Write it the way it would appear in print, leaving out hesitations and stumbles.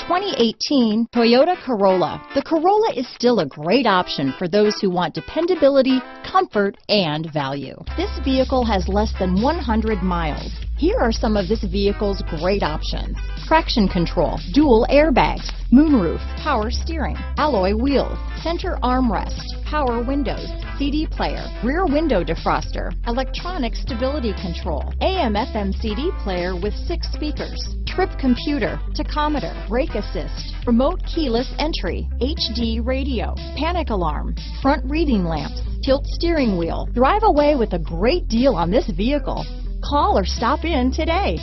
2018 Toyota Corolla. The Corolla is still a great option for those who want dependability, comfort, and value. This vehicle has less than 100 miles. Here are some of this vehicle's great options: traction control, dual airbags, moonroof, power steering, alloy wheels, center armrest, power windows, CD player, rear window defroster, electronic stability control, AM/FM CD player with 6 speakers, trip computer, tachometer, brake assist, remote keyless entry, HD radio, panic alarm, front reading lamps, tilt steering wheel. Drive away with a great deal on this vehicle. Call or stop in today.